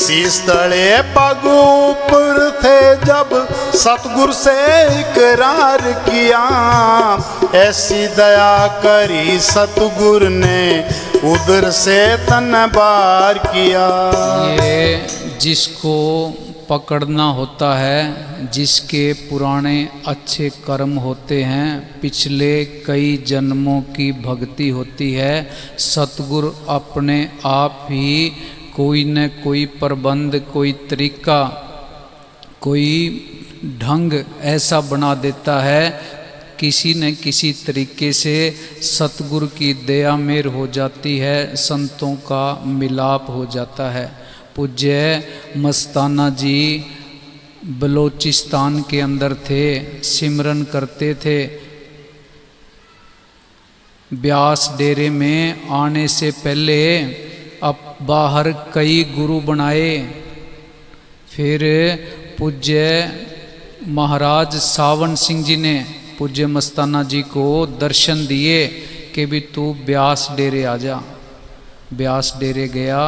शीश तले पग ऊपर थे जब सतगुर से इकरार किया, ऐसी दया करी सतगुर ने उधर से तन बार किया। ये जिसको पकड़ना होता है, जिसके पुराने अच्छे कर्म होते हैं, पिछले कई जन्मों की भक्ति होती है, सतगुरु अपने आप ही कोई न कोई प्रबंध, कोई तरीका, कोई ढंग ऐसा बना देता है, किसी न किसी तरीके से सतगुरु की दया मेर हो जाती है, संतों का मिलाप हो जाता है। पूज्य मस्ताना जी बलोचिस्तान के अंदर थे, सिमरन करते थे। ब्यास डेरे में आने से पहले अब बाहर कई गुरु बनाए। फिर पूज्य महाराज सावन सिंह जी ने पूज्य मस्ताना जी को दर्शन दिए कि भी तू ब्यास डेरे आ जा। ब्यास डेरे गया,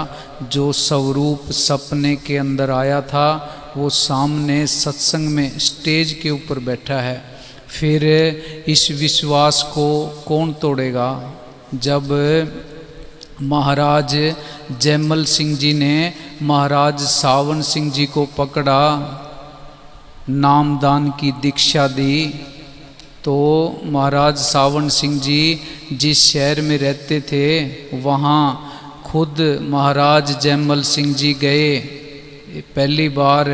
जो स्वरूप सपने के अंदर आया था वो सामने सत्संग में स्टेज के ऊपर बैठा है। फिर इस विश्वास को कौन तोड़ेगा। जब महाराज जयमल सिंह जी ने महाराज सावन सिंह जी को पकड़ा, नामदान की दीक्षा दी, तो महाराज सावन सिंह जी जिस शहर में रहते थे वहाँ खुद महाराज जयमल सिंह जी गए। पहली बार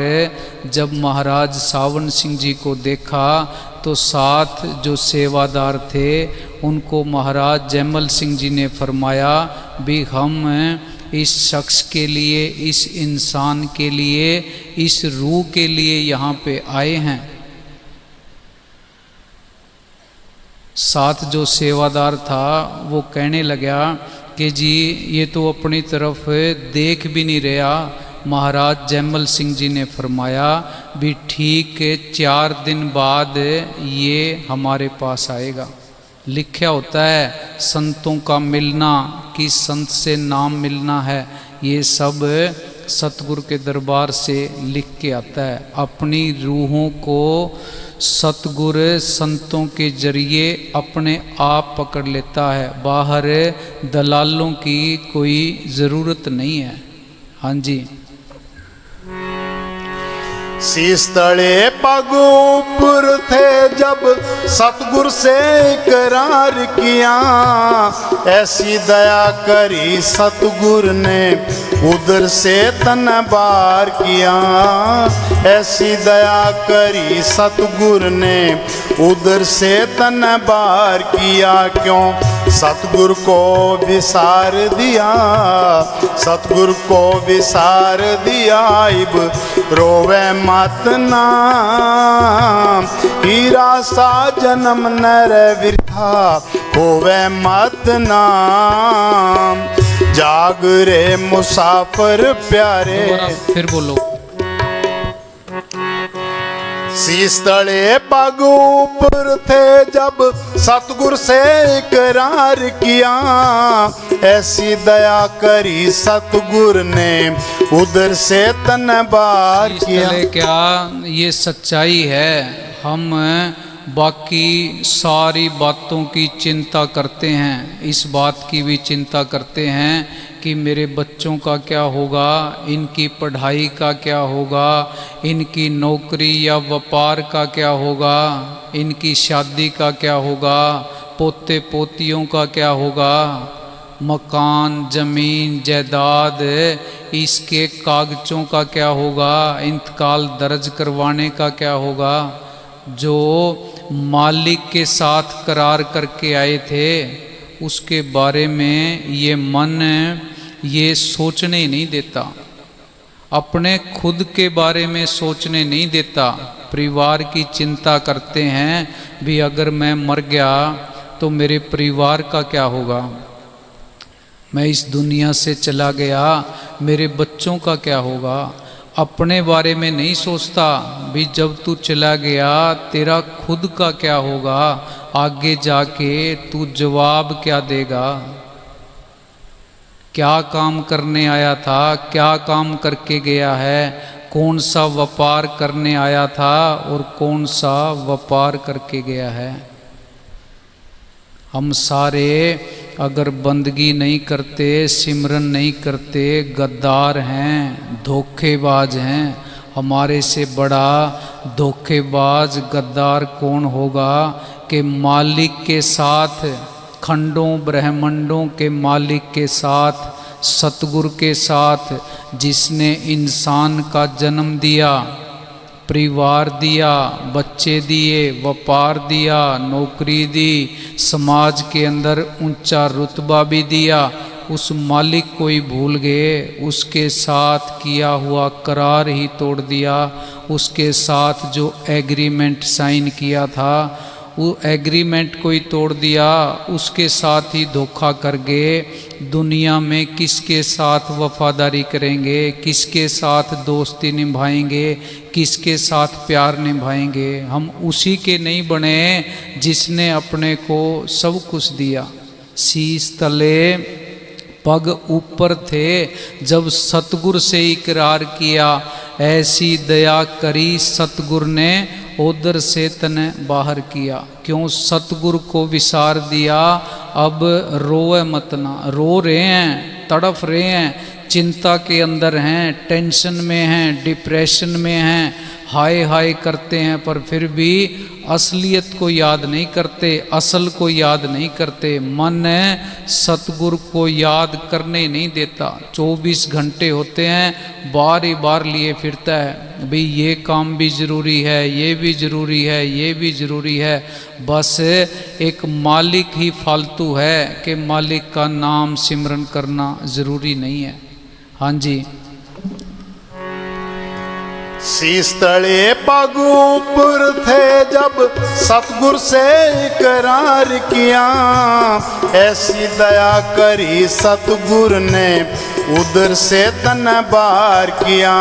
जब महाराज सावन सिंह जी को देखा तो साथ जो सेवादार थे उनको महाराज जयमल सिंह जी ने फरमाया भी हम इस शख्स के लिए, इस इंसान के लिए, इस रूह के लिए यहाँ पे आए हैं। साथ जो सेवादार था वो कहने लगा कि जी ये तो अपनी तरफ देख भी नहीं रहा। महाराज जयमल सिंह जी ने फरमाया भी ठीक 4 दिन बाद ये हमारे पास आएगा। लिखा होता है संतों का मिलना, कि संत से नाम मिलना है, ये सब सतगुरु के दरबार से लिख के आता है। अपनी रूहों को सतगुरु संतों के जरिए अपने आप पकड़ लेता है, बाहर दलालों की कोई ज़रूरत नहीं है। हाँ जी। शीश तले पग ऊपर थे जब सतगुर से इकरार किया, ऐसी दया करी सतगुर ने उधर से तन बार किया। ऐसी दया करी सतगुर ने उधर से तन बार किया। क्यों सतगुर को विसार दिया, सतगुर को विसार दिया। इब रोवे मत नाम, हीरा सा जन्म नर वृथा होवे मत नाम। जाग रे मुसाफिर प्यारे। फिर बोलो। शीश तले पग ऊपर थे जब सतगुर से इकरार किया, ऐसी दया करी सतगुर ने उधर से तन बार किया। क्या ये सच्चाई है। हम बाकी सारी बातों की चिंता करते हैं, इस बात की भी चिंता करते हैं कि मेरे बच्चों का क्या होगा, इनकी पढ़ाई का क्या होगा, इनकी नौकरी या व्यापार का क्या होगा, इनकी शादी का क्या होगा, पोते पोतियों का क्या होगा, मकान ज़मीन जायदाद इसके कागज़ों का क्या होगा, इंतकाल दर्ज करवाने का क्या होगा। जो मालिक के साथ करार करके आए थे उसके बारे में ये मन ये सोचने ही नहीं देता, अपने खुद के बारे में सोचने नहीं देता। परिवार की चिंता करते हैं भी अगर मैं मर गया तो मेरे परिवार का क्या होगा, मैं इस दुनिया से चला गया मेरे बच्चों का क्या होगा। अपने बारे में नहीं सोचता भी जब तू चला गया तेरा खुद का क्या होगा, आगे जाके तू जवाब क्या देगा। क्या काम करने आया था, क्या काम करके गया है, कौन सा व्यापार करने आया था और कौन सा व्यापार करके गया है। हम सारे अगर बंदगी नहीं करते, सिमरन नहीं करते, गद्दार हैं, धोखेबाज हैं। हमारे से बड़ा धोखेबाज गद्दार कौन होगा कि मालिक के साथ, खंडों ब्रह्मांडों के मालिक के साथ, सतगुरु के साथ, जिसने इंसान का जन्म दिया, परिवार दिया, बच्चे दिए, व्यापार दिया, नौकरी दी, समाज के अंदर ऊंचा रुतबा भी दिया, उस मालिक को ही भूल गए। उसके साथ किया हुआ करार ही तोड़ दिया, उसके साथ जो एग्रीमेंट साइन किया था वो एग्रीमेंट को ही तोड़ दिया, उसके साथ ही धोखा कर गए। दुनिया में किसके साथ वफादारी करेंगे, किसके साथ दोस्ती निभाएंगे, किसके साथ प्यार निभाएंगे। हम उसी के नहीं बने जिसने अपने को सब कुछ दिया। शीश तले पग ऊपर थे, जब सतगुरु से इकरार किया, ऐसी दया करी सतगुरु ने, उधर से तने बाहर किया। क्यों सतगुरु को विसार दिया, अब रोए मत ना। रो रहे हैं, तड़फ रहे हैं, चिंता के अंदर हैं, टेंशन में हैं, डिप्रेशन में हैं, हाय हाय करते हैं, पर फिर भी असलियत को याद नहीं करते, असल को याद नहीं करते। मन सतगुरु को याद करने नहीं देता। 24 घंटे होते हैं, बार ही बार लिए फिरता है, भाई ये काम भी ज़रूरी है, ये भी ज़रूरी है, ये भी ज़रूरी है। बस एक मालिक ही फालतू है कि मालिक का नाम सिमरन करना ज़रूरी नहीं है। हाँ जी। शीश तले पग ऊपर थे, जब सतगुरु से इकरार किया, ऐसी दया करी सतगुरु ने, उधर से तन बार किया।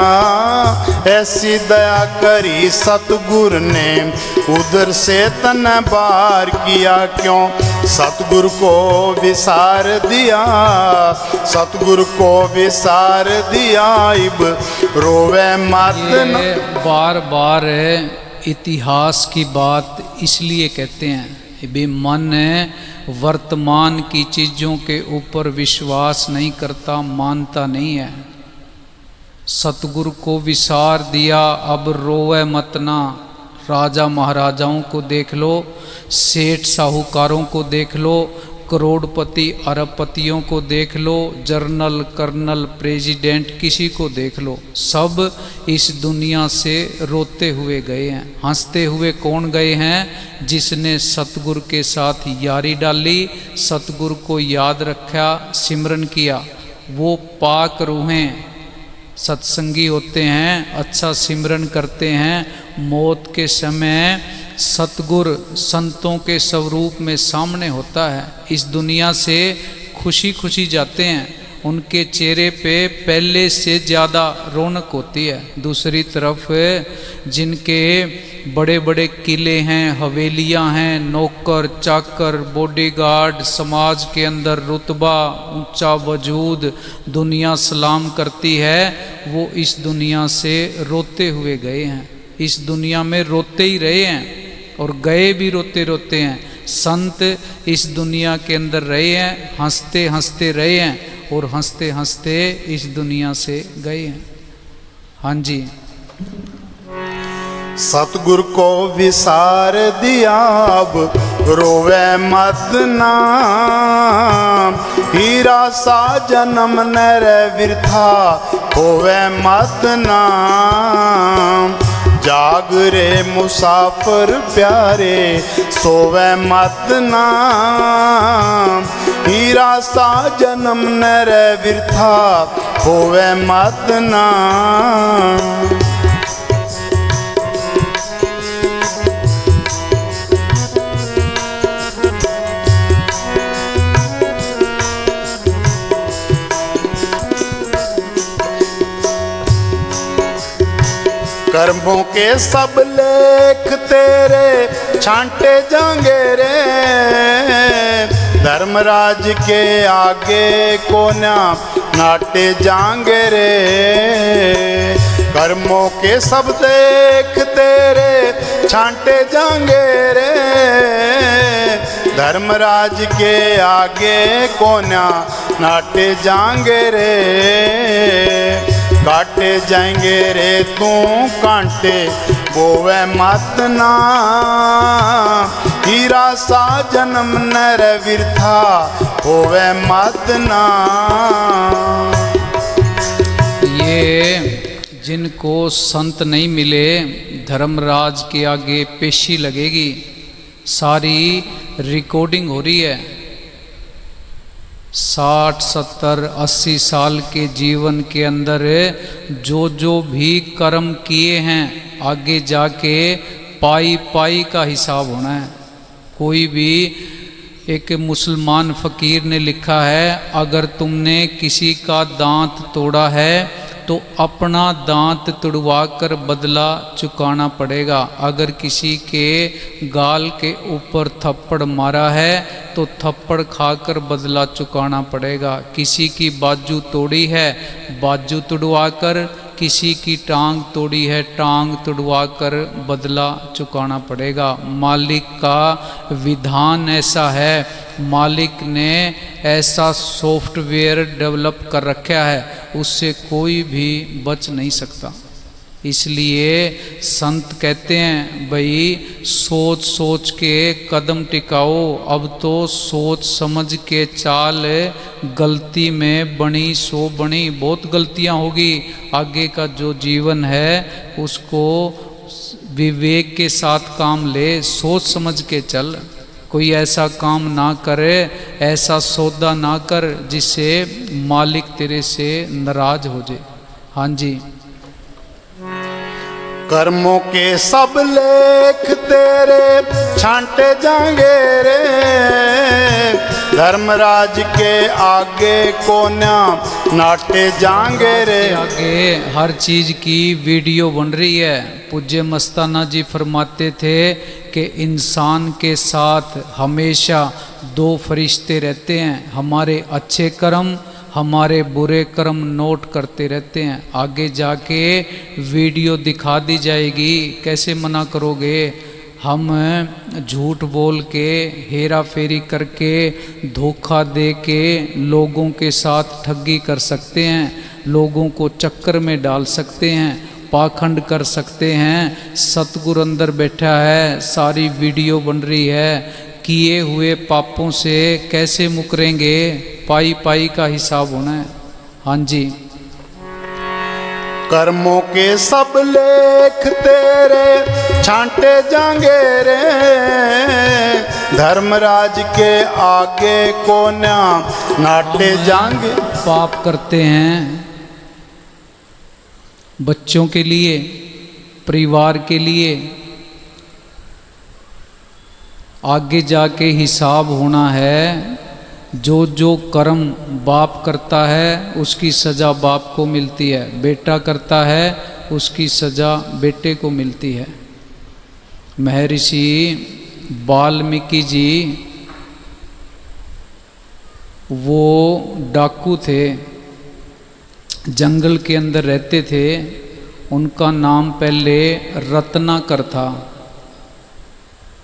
ऐसी दया करी सतगुरु ने, उधर से तन बार किया। क्यों सतगुरु को विसार दिया, सतगुरु को विसार दिया, इब रोवे मत। बार बार इतिहास की बात इसलिए कहते हैं, बे मन वर्तमान की चीज़ों के ऊपर विश्वास नहीं करता, मानता नहीं है। सतगुरु को विसार दिया, अब रोवे मत ना। राजा महाराजाओं को देख लो, सेठ साहूकारों को देख लो, करोड़पति अरबपतियों को देख लो, जर्नल कर्नल प्रेसिडेंट किसी को देख लो, सब इस दुनिया से रोते हुए गए हैं। हंसते हुए कौन गए हैं? जिसने सतगुरु के साथ यारी डाली, सतगुरु को याद रखा, सिमरन किया। वो पाक रूहें सत्संगी होते हैं, अच्छा सिमरन करते हैं। मौत के समय सतगुरु संतों के स्वरूप में सामने होता है, इस दुनिया से खुशी खुशी जाते हैं। उनके चेहरे पे पहले से ज़्यादा रौनक होती है। दूसरी तरफ जिनके बड़े बड़े किले हैं, हवेलियां हैं, नौकर चाकर, बॉडीगार्ड, समाज के अंदर रुतबा, ऊंचा वजूद, दुनिया सलाम करती है, वो इस दुनिया से रोते हुए गए हैं। इस दुनिया में रोते ही रहे हैं और गए भी रोते रोते हैं। संत इस दुनिया के अंदर रहे हैं, हंसते हंसते रहे हैं और हंसते हंसते इस दुनिया से गए हैं। हाँ जी। सतगुरु को विसार दिया, अब रोवे मत नाम। हीरा सा जन्म नर वृथा होवे मत नाम। जाग रे मुसाफिर प्यारे सोवे मत नाम। हीरा सा जन्म नर वृथा होवे मत नाम। कर्मों के सब लेख तेरे छांटे जाएंगे रे। धर्मराज के आगे को ना नाटे जाएंगे रे। कर्मों के सब देख तेरे छांटे जाएंगे रे। धर्मराज के आगे को ना नाटे जाएंगे रे। काटे जाएंगे रे तू कांटे बोवे मत ना। हीरा सा जन्म नर विरथा होवे मत ना। ये जिनको संत नहीं मिले धर्मराज के आगे पेशी लगेगी। सारी रिकॉर्डिंग हो रही है। 60, 70, 80 साल के जीवन के अंदर जो जो भी कर्म किए हैं आगे जाके पाई पाई का हिसाब होना है। कोई भी एक मुसलमान फकीर ने लिखा है, अगर तुमने किसी का दांत तोड़ा है तो अपना दांत तुड़वा कर बदला चुकाना पड़ेगा। अगर किसी के गाल के ऊपर थप्पड़ मारा है तो थप्पड़ खाकर बदला चुकाना पड़ेगा। किसी की बाजू तोड़ी है, बाजू तुड़वा कर, किसी की टांग तोड़ी है, टांग तुड़वा कर बदला चुकाना पड़ेगा। मालिक का विधान ऐसा है, मालिक ने ऐसा सॉफ्टवेयर डेवलप कर रखा है, उससे कोई भी बच नहीं सकता। इसलिए संत कहते हैं भाई सोच सोच के कदम टिकाओ। अब तो सोच समझ के चाल, गलती में बनी सो बनी। बहुत गलतियां होगी। आगे का जो जीवन है उसको विवेक के साथ काम ले, सोच समझ के चल। कोई ऐसा काम ना करे, ऐसा सौदा ना कर जिससे मालिक तेरे से नाराज हो जाए। हाँ जी। कर्मों के सब लेख तेरे छांटे जाएंगे रे। धर्मराज के आगे को ना नाटे जाएंगे रे। आगे हर चीज की वीडियो बन रही है। पूज्य मस्ताना जी फरमाते थे कि इंसान के साथ हमेशा 2 फरिश्ते रहते हैं। हमारे अच्छे कर्म, हमारे बुरे कर्म नोट करते रहते हैं। आगे जाके वीडियो दिखा दी जाएगी। कैसे मना करोगे? हम झूठ बोल के, हेरा फेरी करके, धोखा दे के लोगों के साथ ठगी कर सकते हैं, लोगों को चक्कर में डाल सकते हैं, पाखंड कर सकते हैं। सतगुरु अंदर बैठा है, सारी वीडियो बन रही है। किए हुए पापों से कैसे मुकरेंगे? पाई पाई का हिसाब होना है। हाँ जी। कर्मों के सब लेख तेरे छांटे जाएंगे रे। धर्मराज के आगे को ना नाटे जाएंगे। पाप करते हैं बच्चों के लिए, परिवार के लिए, आगे जाके हिसाब होना है। जो जो कर्म बाप करता है उसकी सज़ा बाप को मिलती है, बेटा करता है उसकी सज़ा बेटे को मिलती है। महर्षि वाल्मीकि जी वो डाकू थे, जंगल के अंदर रहते थे। उनका नाम पहले रत्नाकर था।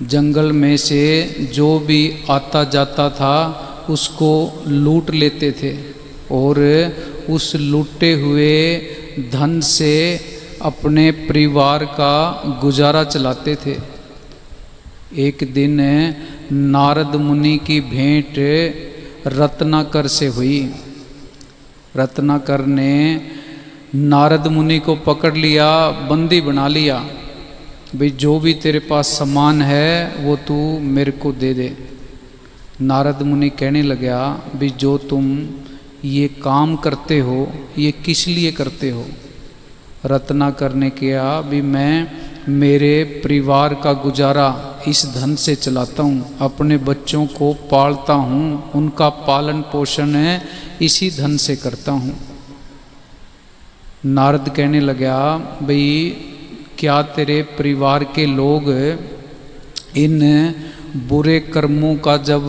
जंगल में से जो भी आता जाता था उसको लूट लेते थे और उस लूटे हुए धन से अपने परिवार का गुजारा चलाते थे। एक दिन नारद मुनि की भेंट रत्नाकर से हुई। रत्नाकर ने नारद मुनि को पकड़ लिया, बंदी बना लिया। भाई जो भी तेरे पास सामान है वो तू मेरे को दे दे। नारद मुनि कहने लगा भी जो तुम ये काम करते हो ये किस लिए करते हो? रत्नाकर ने किया भी मैं मेरे परिवार का गुजारा इस धन से चलाता हूँ, अपने बच्चों को पालता हूँ, उनका पालन पोषण इसी धन से करता हूँ। नारद कहने लगा भाई क्या तेरे परिवार के लोग इन बुरे कर्मों का जब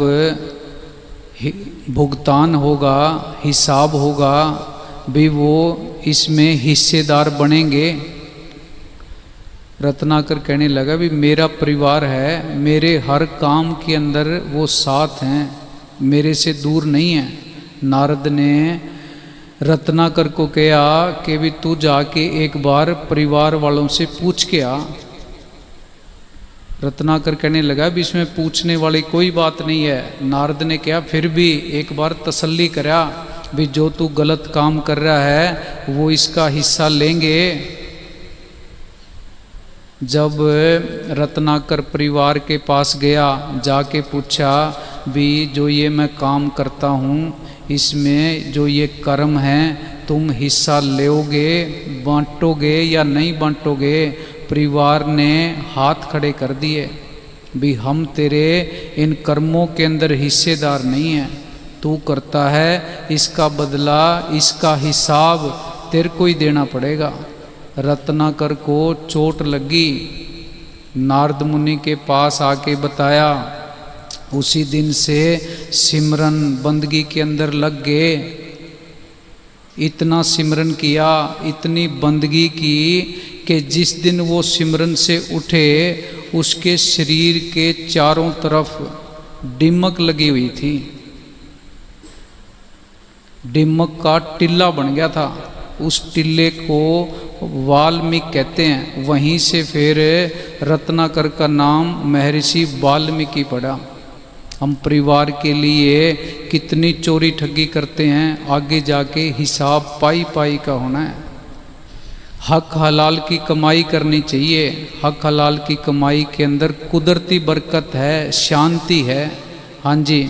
भुगतान होगा, हिसाब होगा, भी वो इसमें हिस्सेदार बनेंगे। रत्नाकर कहने लगा भी मेरा परिवार है, मेरे हर काम के अंदर वो साथ हैं, मेरे से दूर नहीं है। नारद ने रत्नाकर को कहा कि भी तू जाके एक बार परिवार वालों से पूछ के आ। रत्नाकर कहने लगा भी इसमें पूछने वाली कोई बात नहीं है। नारद ने कहा फिर भी एक बार तसल्ली करा भी जो तू गलत काम कर रहा है वो इसका हिस्सा लेंगे। जब रत्नाकर परिवार के पास गया, जाके पूछा भी जो ये मैं काम करता हूँ इसमें जो ये कर्म है तुम हिस्सा लोगे, बांटोगे या नहीं बांटोगे। परिवार ने हाथ खड़े कर दिए भी हम तेरे इन कर्मों के अंदर हिस्सेदार नहीं हैं, तू करता है इसका बदला, इसका हिसाब तेरे को ही देना पड़ेगा। रत्नाकर को चोट लगी, नारद मुनि के पास आके बताया। उसी दिन से सिमरन बंदगी के अंदर लग गए। इतना सिमरन किया, इतनी बंदगी की कि जिस दिन वो सिमरन से उठे उसके शरीर के चारों तरफ डिमक लगी हुई थी। डिमक का टिल्ला बन गया था। उस टिल्ले को वाल्मीकि कहते हैं। वहीं से फिर रत्नाकर का नाम महर्षि वाल्मीकि पड़ा। हम परिवार के लिए कितनी चोरी ठगी करते हैं, आगे जाके हिसाब पाई पाई का होना है। हक हलाल की कमाई करनी चाहिए। हक हलाल की कमाई के अंदर कुदरती बरकत है, शांति है। हाँ जी।